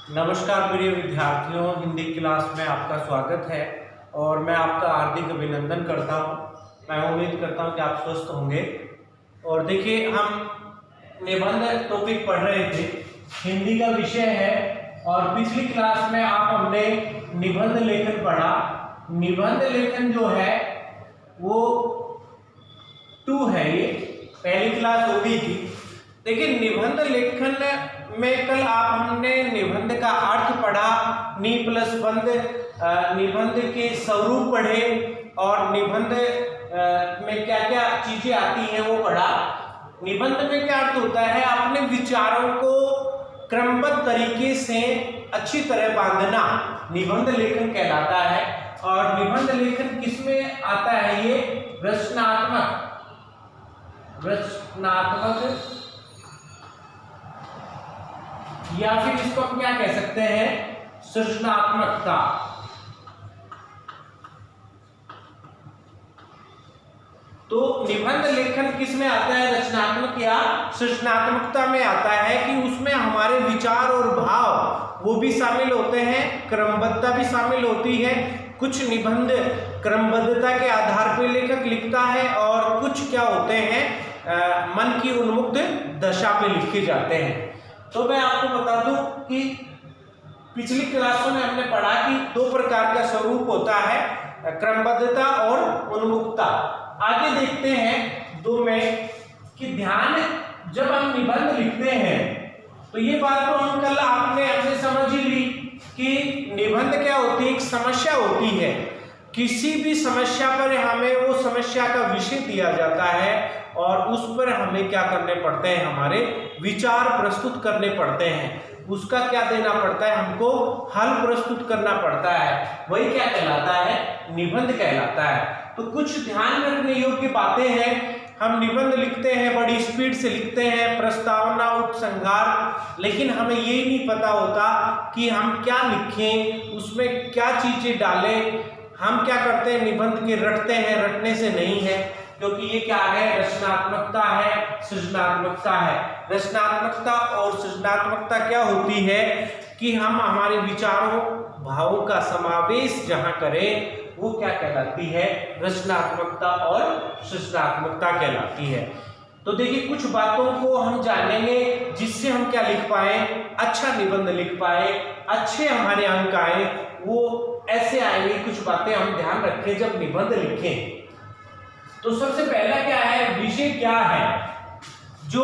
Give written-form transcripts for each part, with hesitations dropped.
नमस्कार प्रिय विद्यार्थियों, हिंदी क्लास में आपका स्वागत है और मैं आपका हार्दिक अभिनंदन करता हूं। मैं उम्मीद करता हूं कि आप स्वस्थ होंगे। और देखिए, हम निबंध टॉपिक पढ़ रहे थे, हिंदी का विषय है। और पिछली क्लास में हमने निबंध लेखन पढ़ा। निबंध लेखन जो है वो 2 है, ये पहली क्लास हो गई थी। देखिए, निबंध लेखन में कल हमने निबंध का अर्थ पढ़ा, नि प्लस बंध, निबंध के स्वरूप पढ़े और निबंध में क्या क्या चीजें आती हैं वो पढ़ा। निबंध में क्या अर्थ होता है? अपने विचारों को क्रमबद्ध तरीके से अच्छी तरह बांधना निबंध लेखन कहलाता है। और निबंध लेखन किसमें आता है? ये रचनात्मक या फिर इसको हम क्या कह सकते हैं? सृजनात्मकता। तो निबंध लेखन किस में आता है? रचनात्मक या सृजनात्मकता में आता है कि उसमें हमारे विचार और भाव वो भी शामिल होते हैं, क्रमबद्धता भी शामिल होती है। कुछ निबंध क्रमबद्धता के आधार पर लेखक लिखता है और कुछ क्या होते हैं, मन की उन्मुक्त दशा पे लिखे जाते हैं। तो मैं आपको बता दूं कि पिछली क्लासों में हमने पढ़ा कि 2 प्रकार का स्वरूप होता है, क्रमबद्धता और उन्मुक्तता। आगे देखते हैं 2 में कि ध्यान, जब हम निबंध लिखते हैं तो ये बात तो हम कल आपने समझ ही ली कि निबंध क्या होती है? एक समस्या होती है। किसी भी समस्या पर हमें वो समस्या का विषय दिया जाता है और उस पर हमें क्या करने पड़ते हैं? हमारे विचार प्रस्तुत करने पड़ते हैं। उसका क्या देना पड़ता है? हमको हल प्रस्तुत करना पड़ता है। वही क्या कहलाता है? निबंध कहलाता है। तो कुछ ध्यान रखने योग्य बातें हैं। हम निबंध लिखते हैं, बड़ी स्पीड से लिखते हैं, प्रस्तावना, उपसंहार, लेकिन हमें ये नहीं पता होता कि हम क्या लिखें, उसमें क्या चीजें डालें। हम क्या करते हैं? निबंध के रटते हैं। रटने से नहीं है, क्योंकि ये क्या है? रचनात्मकता है, सृजनात्मकता है। रचनात्मकता और सृजनात्मकता क्या होती है कि हम हमारे विचारों, भावों का समावेश जहां करें, वो क्या कहलाती है? रचनात्मकता और सृजनात्मकता कहलाती है। तो देखिए, कुछ बातों को हम जानेंगे जिससे हम क्या लिख पाए? अच्छा निबंध लिख पाए, अच्छे हमारे अंक आए। वो ऐसे आएंगे, कुछ बातें हम ध्यान रखें जब निबंध लिखें। तो सबसे पहला क्या है? विषय क्या है? जो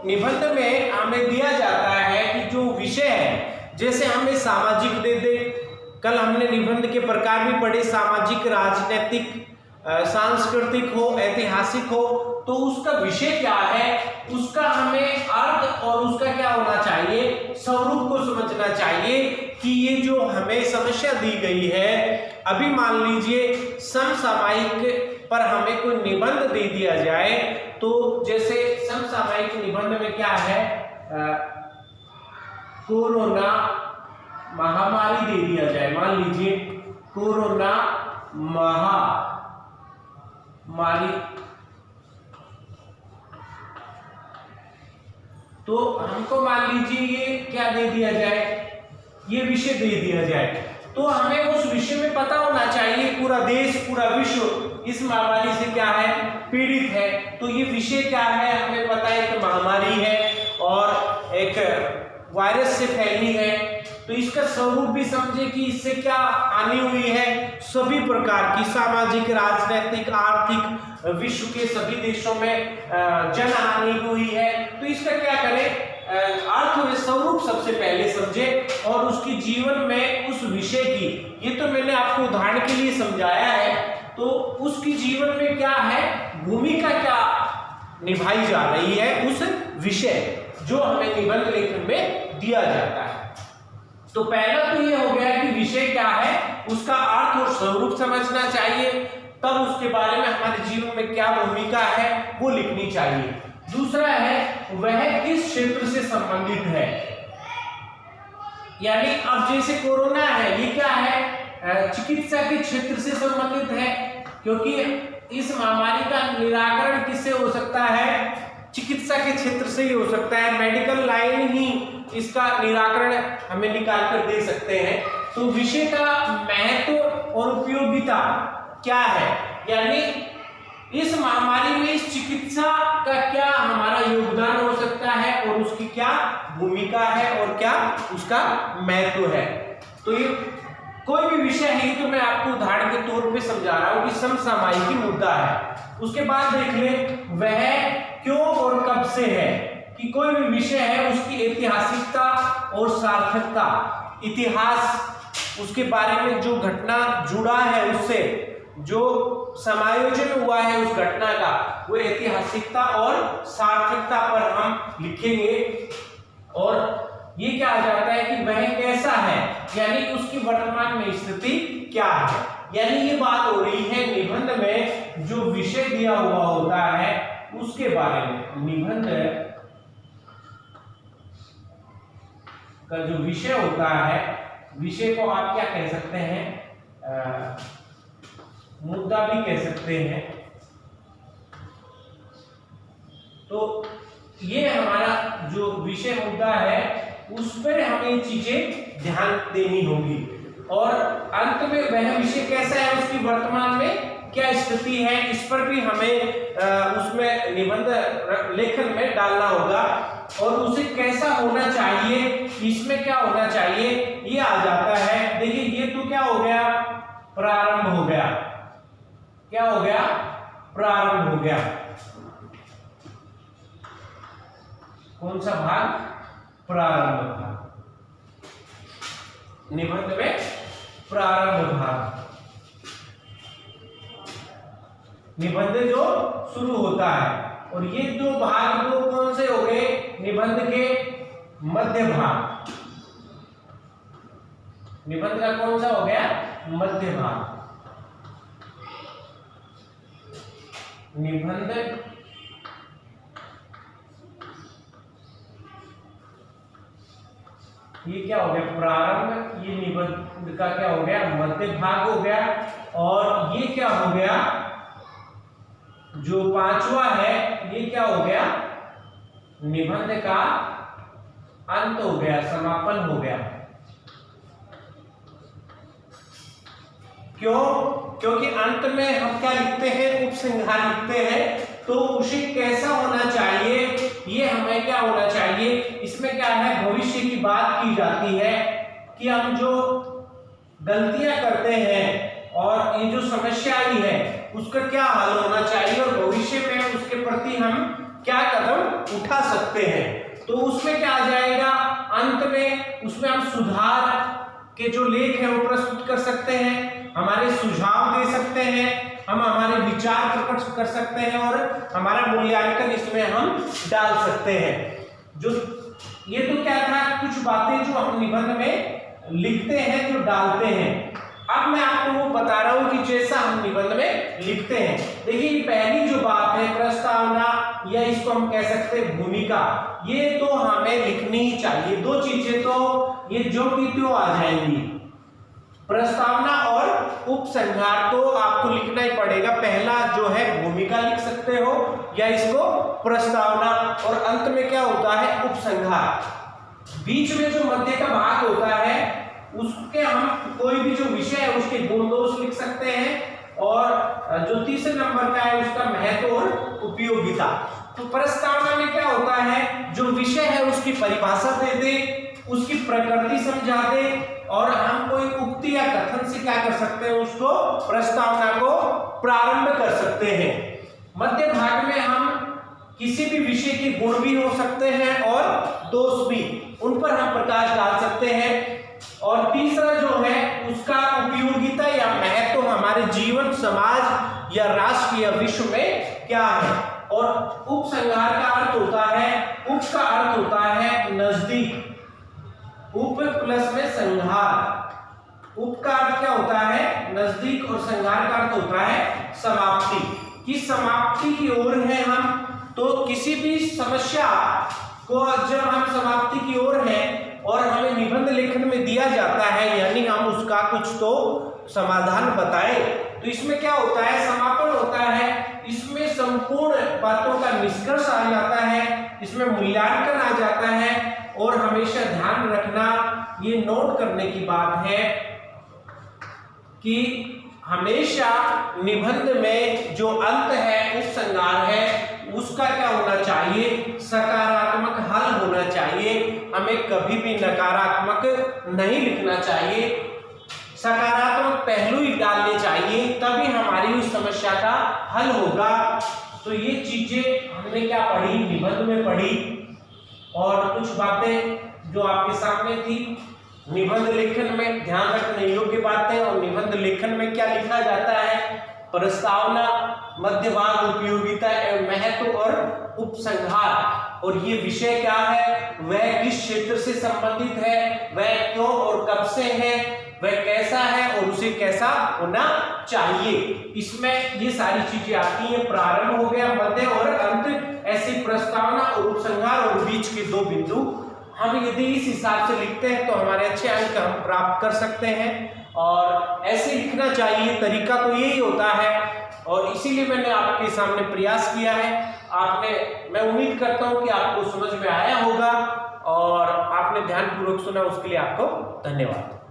निबंध में हमें दिया जाता है कि जो विषय है, जैसे हमें सामाजिक दे दे। कल हमने निबंध के प्रकार भी पढ़े, सामाजिक, राजनीतिक, सांस्कृतिक हो, ऐतिहासिक हो। तो उसका विषय क्या है, उसका हमें अर्थ और उसका क्या होना चाहिए? स्वरूप को समझना चाहिए कि ये जो हमें समस्या दी गई है, अभी मान लीजिए समसामयिक पर हमें कोई निबंध दे दिया जाए, तो जैसे समसामयिक निबंध में क्या है? कोरोना महामारी दे दिया जाए। मान लीजिए कोरोना महामारी, तो हमको मान लीजिए ये क्या दे दिया जाए? ये विषय दे दिया जाए। तो हमें उस विषय में पता होना चाहिए पूरा देश, पूरा विश्व इस महामारी से क्या है? पीड़ित है। तो ये विषय क्या है? हमें पता है कि महामारी है और एक वायरस से फैली है। तो इसका स्वरूप भी समझे कि इससे क्या हानि हुई है? सभी प्रकार की सामाजिक, राजनीतिक, आर्थिक, विश्व के सभी देशों में जन हानि हुई है। तो इसका क्या करें? अर्थ व स्वरूप सबसे पहले समझे और उसकी जीवन में उस विषय की, ये तो मैंने आपको उदाहरण के लिए समझाया है, तो उसकी जीवन में क्या है? भूमिका क्या निभाई जा रही है उस विषय जो हमें निबंध लेखन में दिया जाता है। तो पहला तो ये हो गया कि विषय क्या है, उसका अर्थ और स्वरूप समझना चाहिए। तब उसके बारे में हमारे जीवन में क्या भूमिका है वो लिखनी चाहिए। दूसरा है, वह किस क्षेत्र से संबंधित है। यानी अब जैसे कोरोना है, ये क्या है? चिकित्सा के क्षेत्र से संबंधित है, क्योंकि इस महामारी का निराकरण किससे हो सकता है? चिकित्सा के क्षेत्र से ही हो सकता है। मेडिकल लाइन ही इसका निराकरण हमें निकाल कर दे सकते हैं। तो विषय का महत्व और उपयोगिता क्या है, यानी इस महामारी में इस चिकित्सा का क्या हमारा योगदान हो सकता है और उसकी क्या भूमिका है और क्या उसका महत्व है। तो ये कोई भी विषय है, तो मैं आपको उदाहरण के तौर पे समझा रहा हूं कि समसामयिक मुद्दा है। उसके बाद देख ले वह क्यों और कब से है, कि कोई भी विषय है उसकी ऐतिहासिकता और सार्थकता, इतिहास उसके बारे में जो घटना जुड़ा है उससे जो समायोजन हुआ है उस घटना का, वो ऐतिहासिकता और सार्थकता पर हम लिखेंगे। और ये क्या आ जाता है कि वह कैसा है, यानी उसकी वर्तमान में स्थिति क्या है। यानी ये बात हो रही है निबंध में जो विषय दिया हुआ होता है उसके बारे में। निबंध का जो विषय होता है, विषय को आप क्या कह सकते हैं, मुद्दा भी कह सकते हैं। तो ये हमारा जो विषय मुद्दा है उस पर हमें चीजें ध्यान देनी होगी। और अंत में वह विषय कैसा है, उसकी वर्तमान में क्या स्थिति है, इस पर भी हमें उसमें निबंध लेखन में डालना होगा। और उसे कैसा होना चाहिए, इसमें क्या होना चाहिए, ये आ जाता है। देखिए ये तो क्या हो गया, प्रारंभ हो गया। क्या हो गया, प्रारंभ हो गया। कौन सा भाग, प्रारंभ भाग। निबंध में प्रारंभ भाग, निबंध जो शुरू होता है। और ये दो भाग दो कौन से हो गए, निबंध के मध्य भाग। निबंध का कौन सा हो गया, मध्य भाग। निबंध ये क्या हो गया, प्रारंभ। ये निबंध का क्या हो गया, मध्य भाग हो गया। और ये क्या हो गया, जो पांचवा है ये क्या हो गया, निबंध का अंत हो गया, समापन हो गया। क्यों, क्योंकि अंत में हम क्या लिखते हैं, उपसंहार लिखते हैं। तो उसे कैसा होना चाहिए, ये हमें क्या होना चाहिए, इसमें क्या है, भविष्य की बात की जाती है कि हम जो गलतियां करते हैं और ये जो समस्या आई है उसका क्या हल होना चाहिए और भविष्य में उसके प्रति हम क्या कदम उठा सकते हैं। तो उसमें क्या आ जाएगा, अंत में उसमें हम सुधार के जो लेख है वो प्रस्तुत कर सकते हैं, हमारे सुझाव दे सकते हैं, हम हमारे विचार प्रकट कर सकते हैं और हमारा मूल्यांकन इसमें हम डाल सकते हैं। जो ये तो क्या था, कुछ बातें जो हम निबंध में लिखते हैं, जो डालते हैं। अब मैं आपको वो बता रहा हूं कि जैसा हम निबंध में लिखते हैं। देखिए पहली जो बात है प्रस्तावना, या इसको हम कह सकते हैं भूमिका, ये तो हमें लिखनी ही चाहिए। दो चीजें तो ये जो की त्यों आ जाएंगी, प्रस्तावना और उपसंहार तो आपको लिखना ही पड़ेगा। पहला जो है भूमिका लिख सकते हो या इसको प्रस्तावना, और अंत में क्या होता है, उपसंहार। बीच में जो मध्य का भाग होता है उसके हम कोई भी जो विषय है उसके गुण दोष लिख सकते हैं, और जो तीसरे नंबर का है उसका महत्व और उपयोगिता। तो प्रस्तावना में क्या होता है, जो विषय है उसकी परिभाषा दे दे, उसकी प्रकृति समझा दे, और हम कोई उक्ति या कथन से क्या कर सकते हैं, उसको प्रस्तावना को प्रारंभ कर सकते हैं। मध्य भाग में हम किसी भी विषय के गुण भी हो सकते हैं और दोष भी, उन पर हम प्रकाश डाल सकते हैं। और तीसरा जो है उसका उपयोगिता या महत्व हमारे जीवन, समाज या राष्ट्र या विश्व में क्या है। और उपसंहार का अर्थ होता है, उप का अर्थ होता है नजदीक, उप प्लस में संहार। उप का अर्थ क्या होता है, नजदीक, और संहार का अर्थ होता है समाप्ति। कि समाप्ति की ओर है हम, तो किसी भी समस्या को जब हम समाप्ति की ओर हैं और हमें निबंध लेखन में दिया जाता है, यानी हम उसका कुछ तो समाधान बताएं, तो इसमें क्या होता है, समापन होता है। इसमें संपूर्ण बातों का निष्कर्ष आ जाता है, इसमें मूल्यांकन आ जाता है, और हमेशा ध्यान रखना, ये नोट करने की बात है कि हमेशा निबंध में जो अंत है, उपसंहार है, उसका क्या होना चाहिए, सकारात्मक हल होना चाहिए। हमें कभी भी नकारात्मक नहीं लिखना चाहिए, सकारात्मक पहलू ही डालने चाहिए, तभी हमारी उस समस्या का हल होगा। तो ये चीजें हमने क्या पढ़ी, निबंध में पढ़ी, और कुछ बातें जो आपके सामने थी। निबंध लेखन में ध्यान रखने योग्य बातें, और निबंध लेखन में क्या लिखा जाता है, प्रस्तावना, मध्यभाग, उपयोगिता एवं महत्व और उपसंहार। और ये विषय क्या है, वह किस क्षेत्र से संबंधित है, वह क्यों और कब से है, वह कैसा है और उसे कैसा होना चाहिए। इसमें ये सारी चीजें आती हैं। प्रारंभ हो गया, मध्य और अंत, ऐसी प्रस्तावना और उपसंहार और बीच के दो बिंदु। हम यदि इस हिसाब से लिखते हैं तो हमारे अच्छे अंक हम प्राप्त कर सकते हैं, और ऐसे लिखना चाहिए, तरीका तो यही होता है। और इसीलिए मैंने आपके सामने प्रयास किया है। मैं उम्मीद करता हूं कि आपको समझ में आया होगा और आपने ध्यानपूर्वक सुना, उसके लिए आपको धन्यवाद।